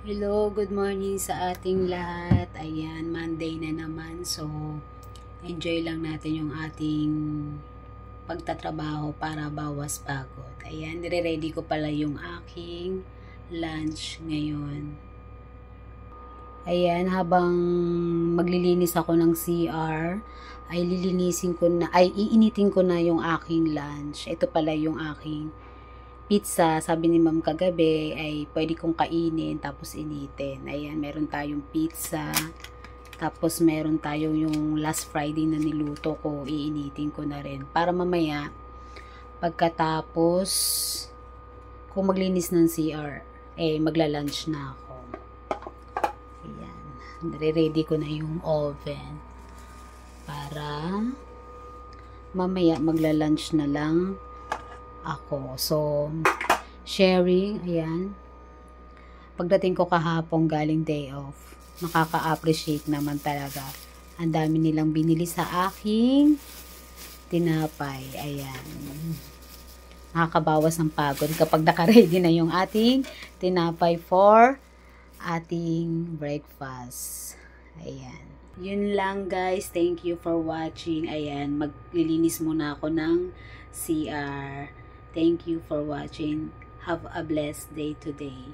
Hello, good morning sa ating lahat. Ayan, Monday na naman. So, enjoy lang natin yung ating pagtatrabaho para bawas pagod. Ayan, nire-ready ko pala yung aking lunch ngayon. Ayan, habang maglilinis ako ng CR, ay iinitin ko na yung aking lunch. Ito pala yung aking pizza, sabi ni ma'am kagabi, ay pwede kong kainin tapos initin. Ayan, meron tayong pizza. Tapos meron tayong yung last Friday na niluto ko, iinitin ko na rin. Para mamaya, pagkatapos, kung maglinis ng CR, magla-lunch na ako. Ayan, nare-ready ko na yung oven. Para mamaya magla-lunch na lang ako. So, sharing, ayan. Pagdating ko kahapon galing day off, nakaka-appreciate naman talaga. Ang dami nilang binili sa aking tinapay. Ayan. Nakakabawas ng pagod kapag naka-ready na yung ating tinapay for ating breakfast. Ayan. Yun lang guys. Thank you for watching. Ayan. Maglilinis muna ako ng CR. Thank you for watching. Have a blessed day today.